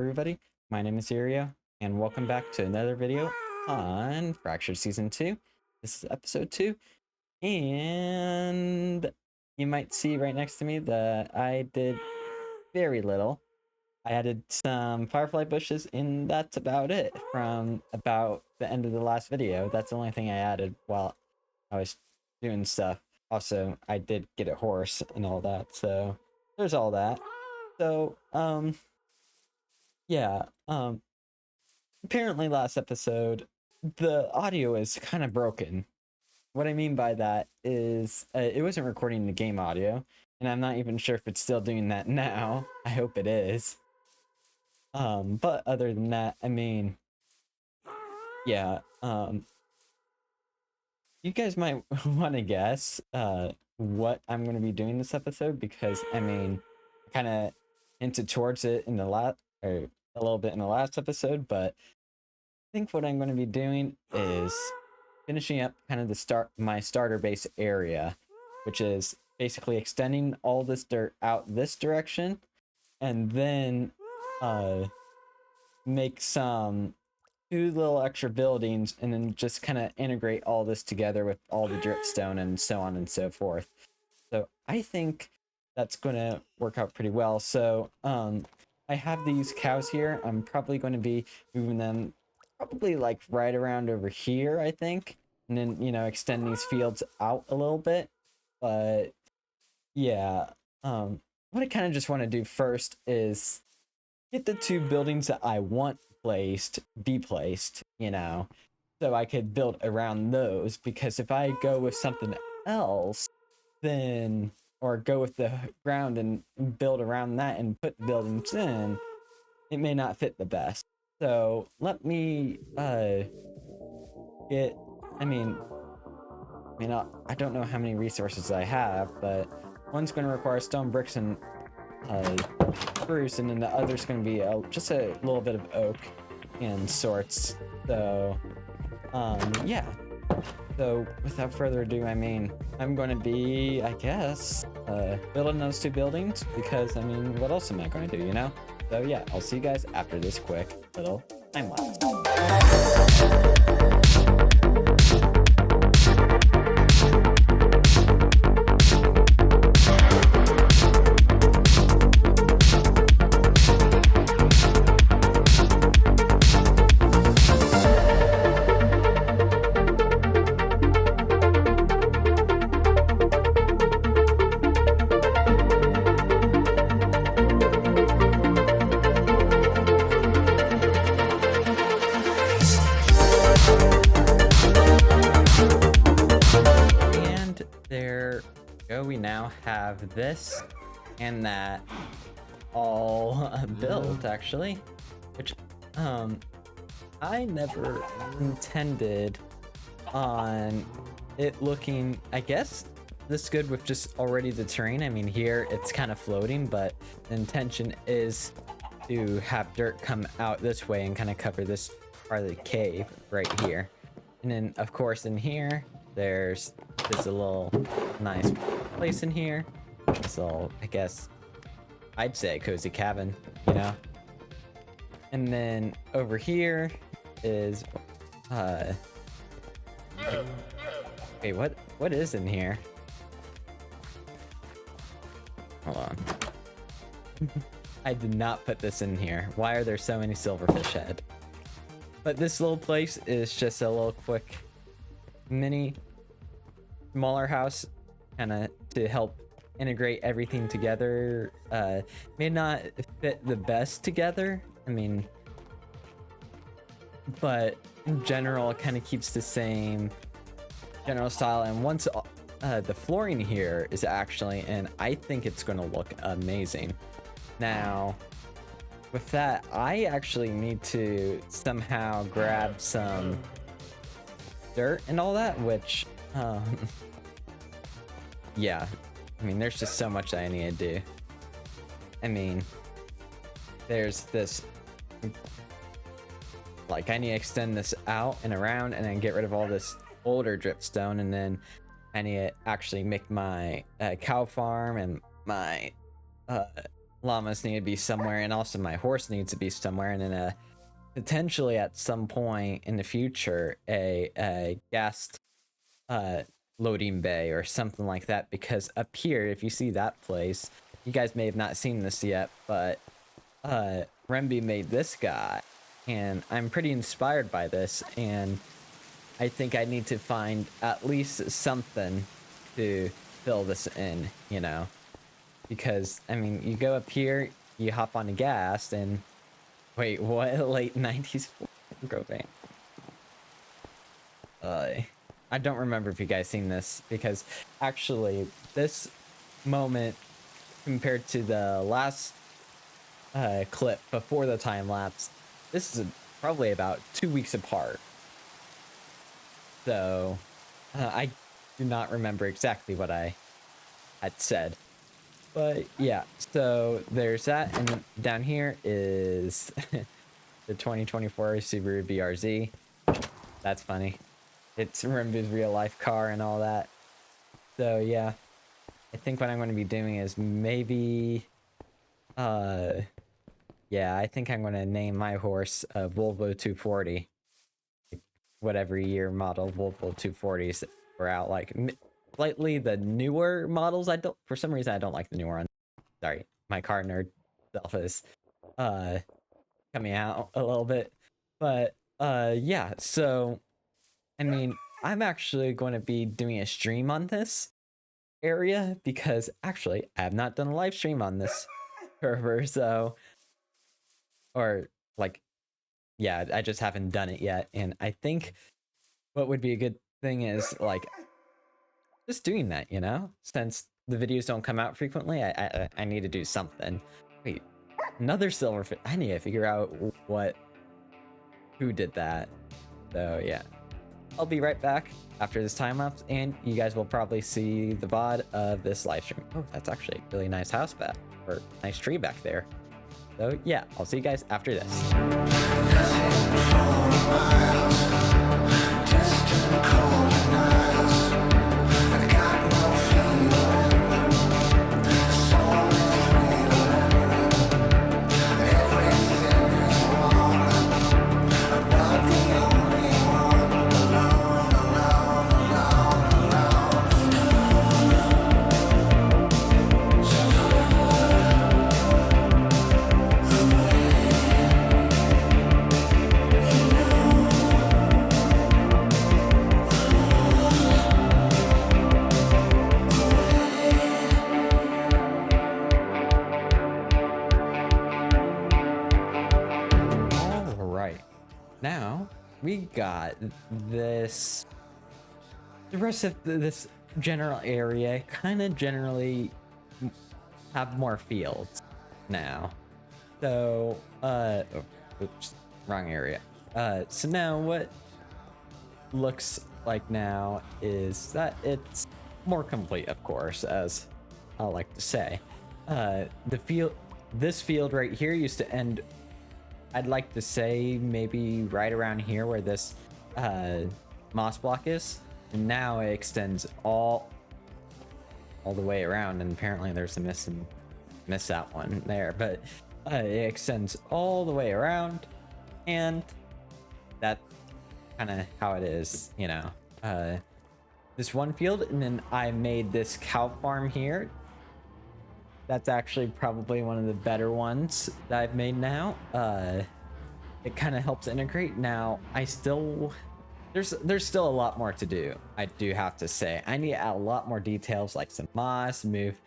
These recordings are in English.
everybody, my name is Ereo, and welcome back to another video on Fractured Season 2. This is episode 2, and you might see right next to me that I did very little. I added some firefly bushes, and that's about it from about the end of the last video. That's the only thing I added while I was doing stuff. Also, I did get a horse and all that, so there's all that. So, yeah, apparently last episode, the audio is kind of broken. What I mean by that is it wasn't recording the game audio, and I'm not even sure if it's still doing that now. I hope it is. But other than that, I mean, yeah, you guys might want to guess what I'm going to be doing this episode, because I mean, I kind of hinted towards it in the last, or a little bit in the last episode, but I think what I'm going to be doing is finishing up kind of my starter base area, which is basically extending all this dirt out this direction, and then make some 2 little extra buildings, and then just kind of integrate all this together with all the dripstone and so on and so forth. So I think that's going to work out pretty well. So I have these cows here. I'm probably going to be moving them probably like right around over here, I think, and then, you know, extend these fields out a little bit. But yeah, what I kind of just want to do first is get the 2 buildings that I want be placed, you know, so I could build around those, because if I go with something else, then, or go with the ground and build around that and put the buildings in, it may not fit the best. So let me I don't know how many resources I have, but one's going to require stone bricks and spruce, and then the other's going to be just a little bit of oak and sorts. So yeah, so without further ado, I mean, I'm going to be, I guess, building those 2 buildings, because I mean, what else am I going to do, you know? So yeah, I'll see you guys after this quick little time lapse. There we go. We now have this and that all built, actually, which I never intended on it looking, I guess, this good with just already the terrain. I mean, here it's kind of floating, but the intention is to have dirt come out this way and kind of cover this part of the cave right here. And then, of course, in here, there's a little nice place in here. This little, I guess, I'd say a cozy cabin, you know? And then over here is, wait, what is in here? Hold on. I did not put this in here. Why are there so many silverfish head? But this little place is just a little quick mini smaller house, kind of to help integrate everything together. May not fit the best together, I mean, but in general it kind of keeps the same general style. And once the flooring here is actually in, I think it's going to look amazing. Now with that, I actually need to somehow grab some dirt and all that, which yeah, I mean, there's just so much that I need to do. I mean, there's this, like, I need to extend this out and around, and then get rid of all this older dripstone, and then I need to actually make my cow farm and my llamas need to be somewhere, and also my horse needs to be somewhere, and then potentially at some point in the future a gas loading bay or something like that, because up here, if you see that place, you guys may have not seen this yet, but Remby made this guy, and I'm pretty inspired by this, and I think I need to find at least something to fill this in, you know, because I mean, you go up here, you hop on the gas, and wait, what? Late 90s propane. I don't remember if you guys seen this, because actually this moment compared to the last clip before the time lapse, this is probably about 2 weeks apart. So I do not remember exactly what I had said, but yeah, so there's that, and down here is the 2024 Subaru BRZ. That's funny. It's Rimbu's real life car and all that. So yeah, I think what I'm going to be doing is maybe yeah, I think I'm going to name my horse Volvo 240. Whatever year model Volvo 240s were out, like slightly the newer models. I don't, for some reason I don't like the newer ones. Sorry, my car nerd self is coming out a little bit. But yeah, so I mean, I'm actually going to be doing a stream on this area, because actually I have not done a live stream on this server, so, or like, yeah, I just haven't done it yet. And I think what would be a good thing is like just doing that, you know, since the videos don't come out frequently. I need to do something. Wait, another silverfish. I need to figure out who did that. So yeah, I'll be right back after this time lapse, and you guys will probably see the VOD of this live stream. Oh, that's actually a really nice house back, or nice tree back there. So yeah, I'll see you guys after this. Now we got this, the rest of this general area kind of generally have more fields now. So oh, oops, wrong area. So now what looks like now is that it's more complete, of course, as I like to say. This field right here used to end, I'd like to say maybe right around here where this moss block is, and now it extends all the way around, and apparently there's a miss out one there, but it extends all the way around, and that's kind of how it is, you know. This one field, and then I made this cow farm here. That's actually probably one of the better ones that I've made now. It kind of helps integrate. Now, there's still a lot more to do, I do have to say. I need to add a lot more details, like some moss, move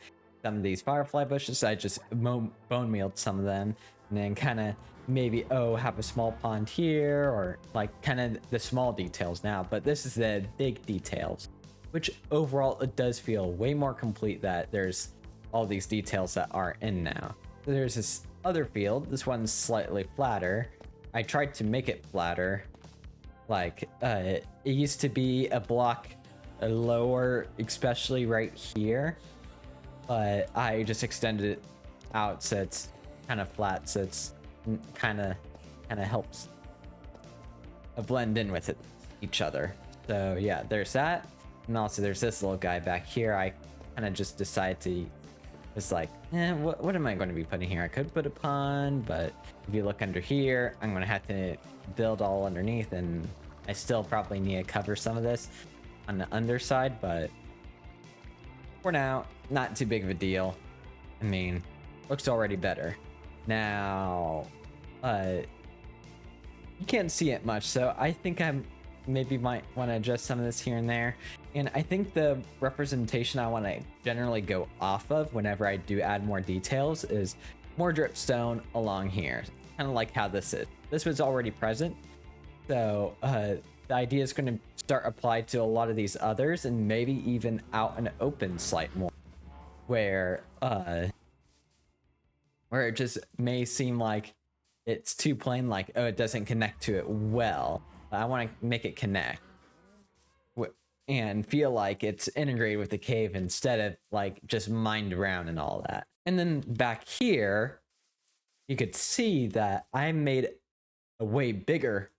some of these firefly bushes. I just bone mealed some of them, and then kind of maybe, have a small pond here, or like kind of the small details now. But this is the big details, which overall it does feel way more complete that there's all these details that are in now. So there's this other field. This one's slightly flatter. I tried to make it flatter. Like, it used to be a block lower, especially right here, but I just extended it out so it's kind of flat, so it's kind of helps blend in with each other. So yeah, there's that. And also there's this little guy back here. I kind of just decided to it's like, what am I going to be putting here? I could put a pond, but if you look under here, I'm going to have to build all underneath, and I still probably need to cover some of this on the underside, but for now, not too big of a deal. I mean, looks already better. Now, you can't see it much, so I think I'm maybe might want to adjust some of this here and there. And I think the representation I want to generally go off of whenever I do add more details is more dripstone along here, kind of like how this is. This was already present, so the idea is going to start applied to a lot of these others, and maybe even out and open slight more, where it just may seem like it's too plain, like, oh, it doesn't connect to it well. I want to make it connect and feel like it's integrated with the cave instead of like just mined around and all that. And then back here, you could see that I made a way bigger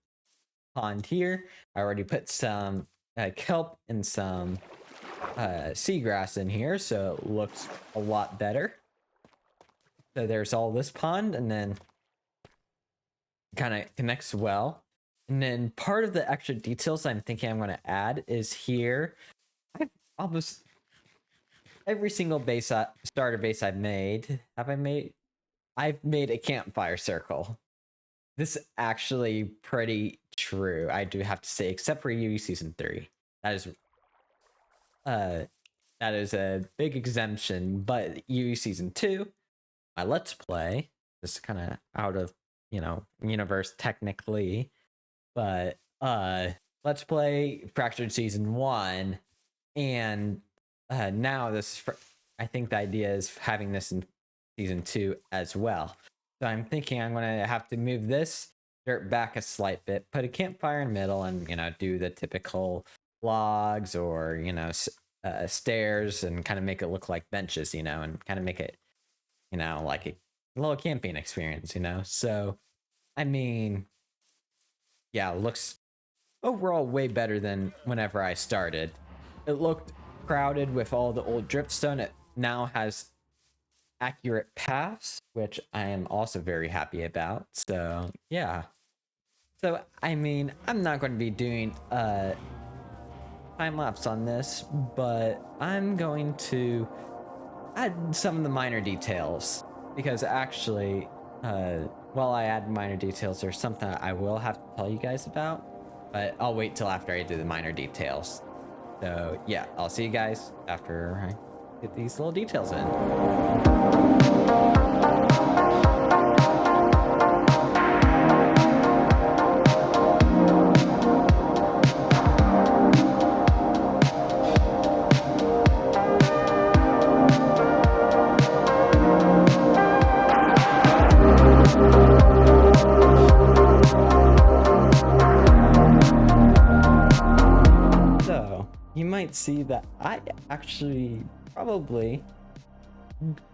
pond here. I already put some kelp and some seagrass in here, so it looks a lot better. So there's all this pond, and then kind of connects well. And then part of the extra details I'm thinking I'm going to add is here. I've almost every single base starter base I've made. I've made a campfire circle. This is actually pretty true, I do have to say, except for UE Season 3. That is a big exemption, but UE Season 2, my Let's Play, this is kind of out of, universe technically, but Let's Play Fractured Season 1, and now this, I think the idea is having this in Season 2 as well. So I'm thinking I'm going to have to move this dirt back a slight bit, put a campfire in the middle, and, do the typical logs or, stairs, and kind of make it look like benches, and kind of make it, like a little camping experience, So, I mean, yeah, it looks overall way better than whenever I started. It looked crowded with all the old dripstone. It now has accurate paths, which I am also very happy about. So yeah. So I mean, I'm not going to be doing a time lapse on this, but I'm going to add some of the minor details, because actually, while I add minor details, there's something I will have to tell you guys about, but I'll wait till after I do the minor details. So yeah, I'll see you guys after I get these little details in. You might see that I actually probably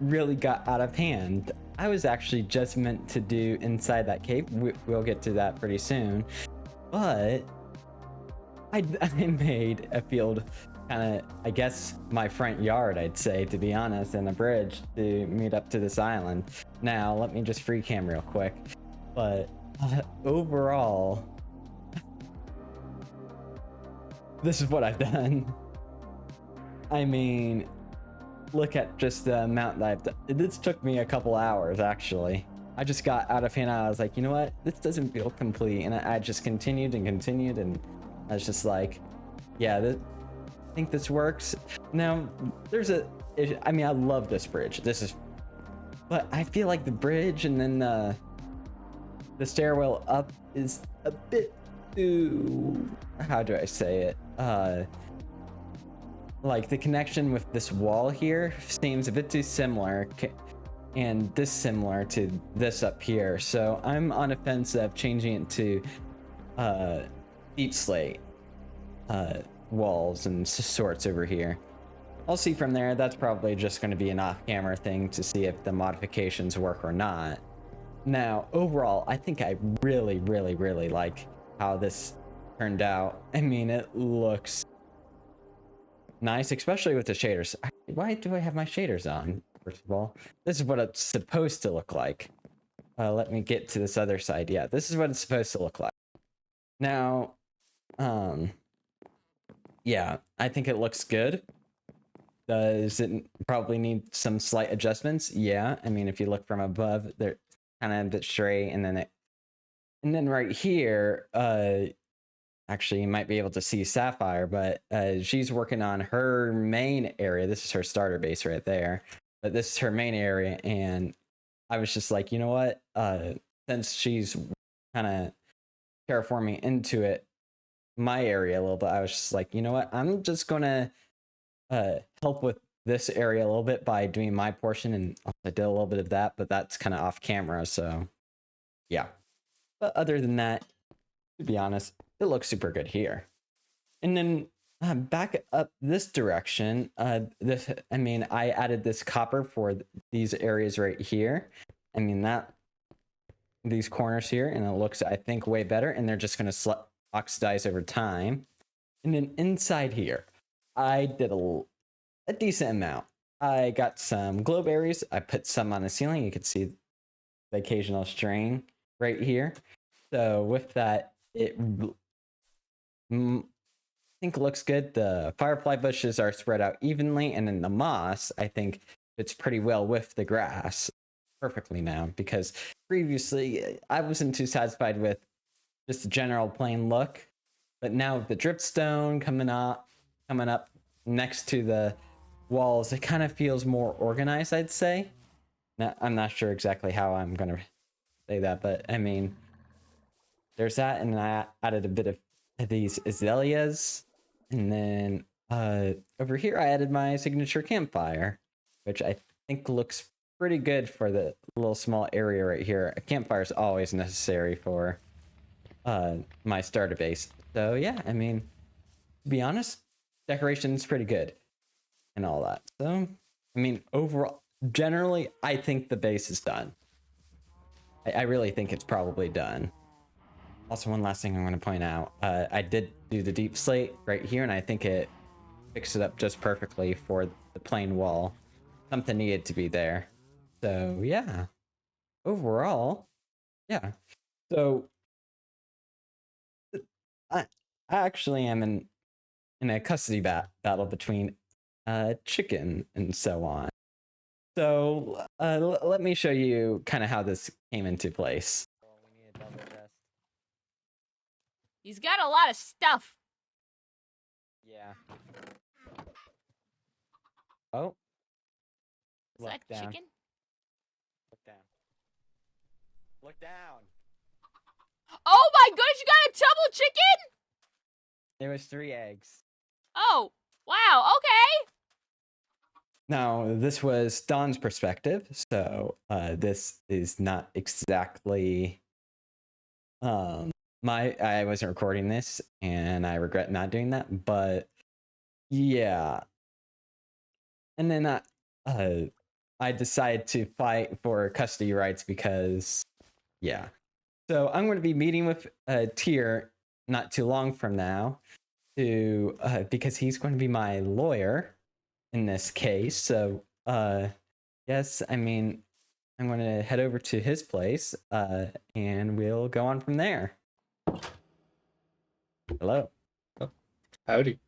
really got out of hand. I was actually just meant to do inside that cave. We'll get to that pretty soon. But I made a field, kind of, I guess, my front yard, I'd say, to be honest, and a bridge to meet up to this island. Now, let me just free cam real quick. But overall, this is what I've done. I mean, look at just the amount that I've done. This took me a couple hours, actually. I just got out of hand. I was like, you know what? This doesn't feel complete. And I just continued and continued. And I was just like, yeah, I think this works. Now, I mean, I love this bridge. But I feel like the bridge and then the stairwell up is a bit too, how do I say it? Like the connection with this wall here seems a bit too similar, and this similar to this up here. So I'm on a fence of changing it to deep slate walls and sorts over here. I'll see from there. That's probably just going to be an off-camera thing to see if the modifications work or not. Now, overall, I think I really, really, really like how this turned out. I mean, it looks nice, especially with the shaders. Why do I have my shaders on? first of all. This is what it's supposed to look like. Let me get to this other side. Yeah, this is what it's supposed to look like. Now, yeah, I think it looks good. Does it probably need some slight adjustments? Yeah, I mean, if you look from above, they're kind of a bit straight, and then right here, actually, you might be able to see Sapphire, but she's working on her main area. This is her starter base right there, but this is her main area, and I was just like, you know what? Since she's kind of terraforming into it, my area a little bit, I was just like, you know what? I'm just gonna help with this area a little bit by doing my portion, and I did a little bit of that, but that's kind of off camera, so yeah. But other than that, to be honest, it looks super good here. And then back up this direction, I added this copper for these areas right here. I mean, these corners here, and it looks, I think, way better, and they're just going to oxidize over time. And then inside here, I did a decent amount. I got some glow berries. I put some on the ceiling. You can see the occasional string right here. So with that, it I think looks good. The firefly bushes are spread out evenly, and then the moss, I think, fits pretty well with the grass perfectly now, because previously I wasn't too satisfied with just the general plain look, but now with the dripstone coming up next to the walls, it kind of feels more organized, I'd say. Now, I'm not sure exactly how I'm gonna say that, but I mean, there's that, and I added a bit of these azaleas, and then over here I added my signature campfire, which I think looks pretty good for the little small area right here. A campfire is always necessary for my starter base. So yeah, I mean, to be honest, decoration's pretty good and all that. So I mean, overall, generally, I think the base is done. I really think it's probably done. Also, one last thing I'm going to point out. I did do the deep slate right here, and I think it fixed it up just perfectly for the plain wall. Something needed to be there. So, yeah. Overall, yeah. So, I actually am in a custody battle between chicken and so on. So, let me show you kind of how this came into place. We need a double chest. He's got a lot of stuff. Yeah. Oh. Is that down. chicken? Look down. Look down. Oh my gosh, you got a double chicken? There was 3 eggs. Oh, wow, okay. Now, this was Dawn's perspective, so this is not exactly I wasn't recording this, and I regret not doing that, but yeah. And then I decided to fight for custody rights because, yeah. So I'm going to be meeting with Tyr not too long from now to because he's going to be my lawyer in this case. So yes, I mean, I'm going to head over to his place and we'll go on from there. Hello. Oh, howdy.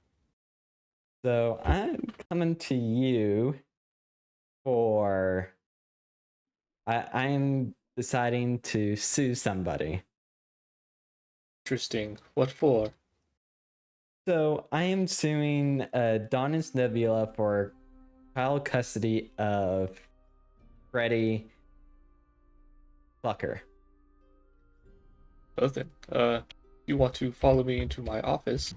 So I'm coming to you for I'm deciding to sue somebody. Interesting. What for? So I am suing Dawn and Nebula for child custody of Freddy Bucker. Oh, then, you want to follow me into my office?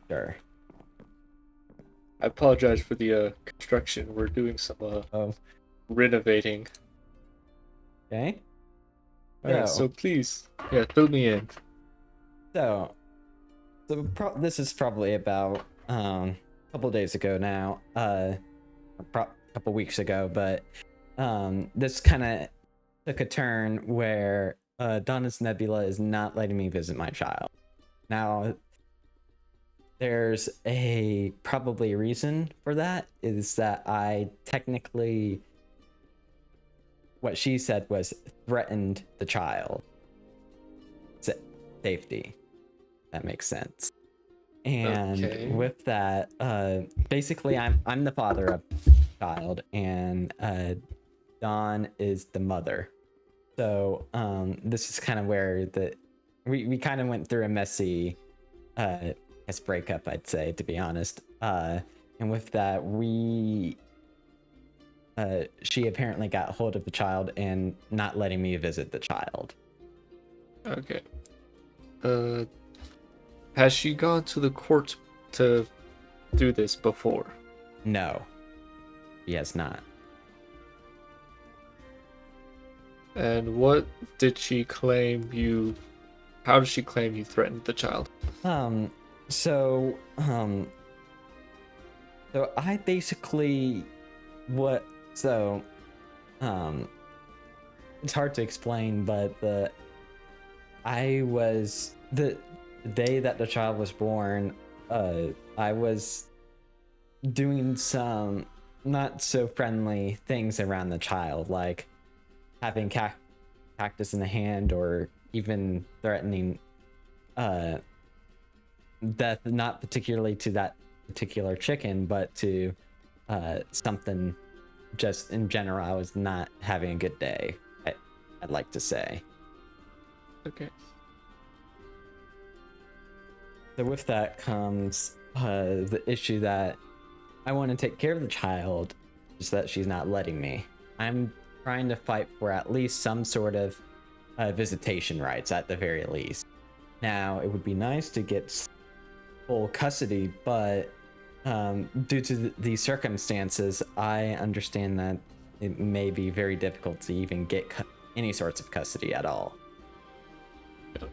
Sure. I apologize for the construction. We're doing some renovating. Okay. Alright, so please, yeah, fill me in. So this is probably about a couple days ago now, a couple weeks ago, but this kind of took a turn where Donna's Nebula is not letting me visit my child. Now, there's a probably reason for that, is that I technically, what she said was, threatened the child safety. That makes sense. And Okay. with that, basically I'm the father of the child, and Dawn is the mother. So this is kind of where we kind of went through a messy breakup, I'd say, to be honest. And with that, she apparently got hold of the child and not letting me visit the child. Okay. Has she gone to the court to do this before? No, he has not. And what did she claim you... How does she claim you threatened the child? So I basically it's hard to explain, but the day that the child was born, I was doing some not so friendly things around the child, like having cactus in the hand, or even threatening death, not particularly to that particular chicken, but to something just in general. I was not having a good day, I'd like to say. Okay. So with that comes the issue that I want to take care of the child, just that she's not letting me. I'm trying to fight for at least some sort of visitation rights, at the very least. Now, it would be nice to get full custody, but due to these circumstances, I understand that it may be very difficult to even get any sorts of custody at all. Yeah,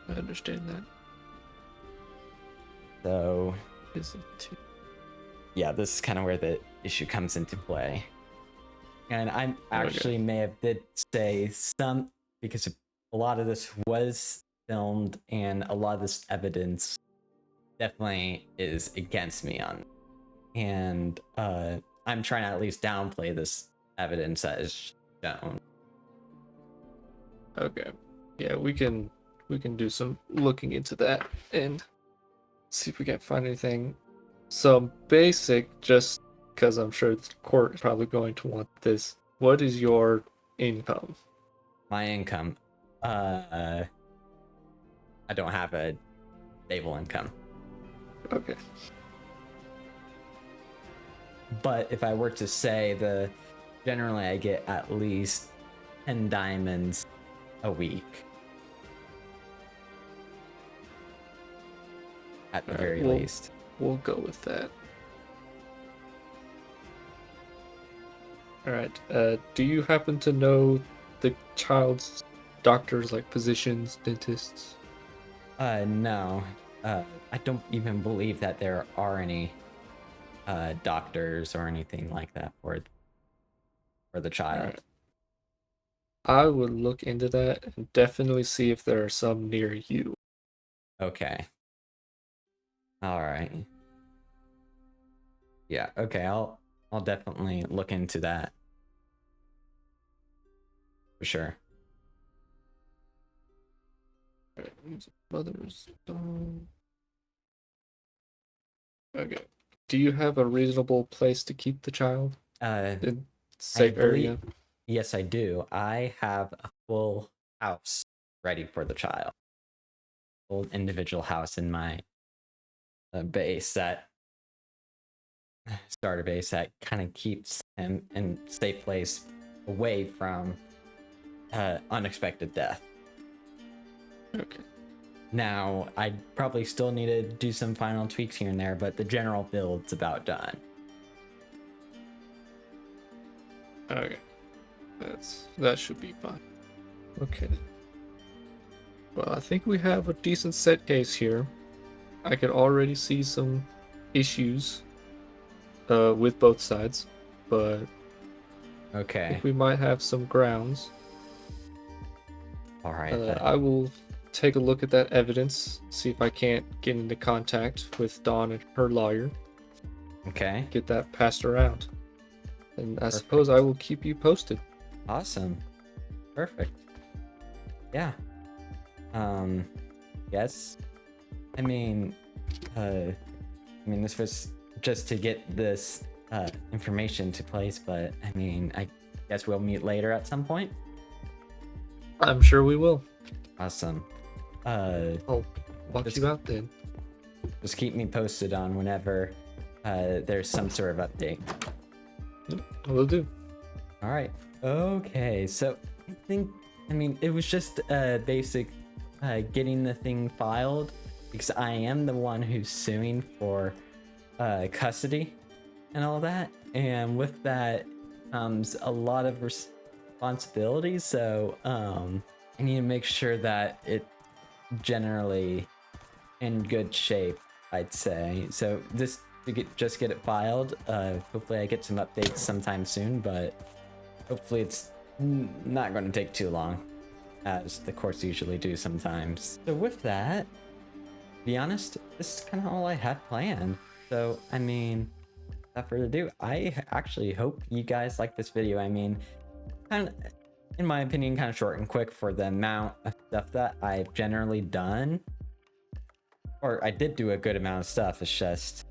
I understand that. So, Visitation. yeah, this is kind of where the issue comes into play. And I actually may have did say some, because a lot of this was filmed and a lot of this evidence definitely is against me on. And I'm trying to at least downplay this evidence that is shown. Okay. Yeah, we can do some looking into that and see if we can find anything. Some basic, just because I'm sure the court is probably going to want this. What is your income? My income, I don't have a stable income. Okay. But if I were to say, generally I get at least 10 diamonds a week. At the very least. We'll go with that. Alright, do you happen to know the child's doctors, like physicians, dentists? No. I don't even believe that there are any doctors or anything like that for the child. Alright. I would look into that and definitely see if there are some near you. Okay. All right. Yeah, okay, I'll definitely look into that. For sure. Mother's Okay. Do you have a reasonable place to keep the child? In safe area? Yes, I do. I have a full house ready for the child. Full individual house in my base, that starter base, that kind of keeps him in a safe place away from unexpected death. Okay. Now, I probably still need to do some final tweaks here and there, but the general build's about done. Okay. That should be fine. Okay. Well, I think we have a decent set case here. I could already see some issues with both sides, but I Okay. think we might have some grounds. All right. I will take a look at that evidence, see if I can't get into contact with Dawn and her lawyer, Okay. get that passed around. And I suppose I will keep you posted. Awesome. Perfect. Yeah. Yes. I mean, this was just to get this information to place, but I mean, I guess we'll meet later at some point. I'm sure we will. Awesome. I'll walk you out then. Just keep me posted on whenever there's some sort of update. Yep, I will do. All right. Okay. So I mean, it was just basic getting the thing filed because I am the one who's suing for custody and all that. And with that comes a lot of responsibility. So I need to make sure that it's generally in good shape, I'd say. So this to just get it filed. Hopefully I get some updates sometime soon, but hopefully it's not going to take too long, as the courts usually do sometimes. So with that, to be honest, this is kind of all I had planned. So I mean, without further ado, I actually hope you guys like this video. I mean, kind of, in my opinion, kind of short and quick for the amount of stuff that I've generally done. Or I did do a good amount of stuff, it's just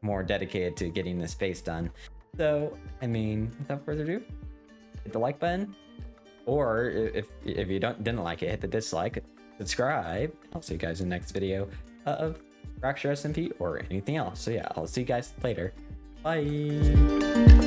more dedicated to getting this face done. So, I mean, without further ado, hit the like button. Or if you didn't like it, hit the dislike, subscribe. I'll see you guys in the next video of Fracture SMP or anything else. So yeah, I'll see you guys later. Bye.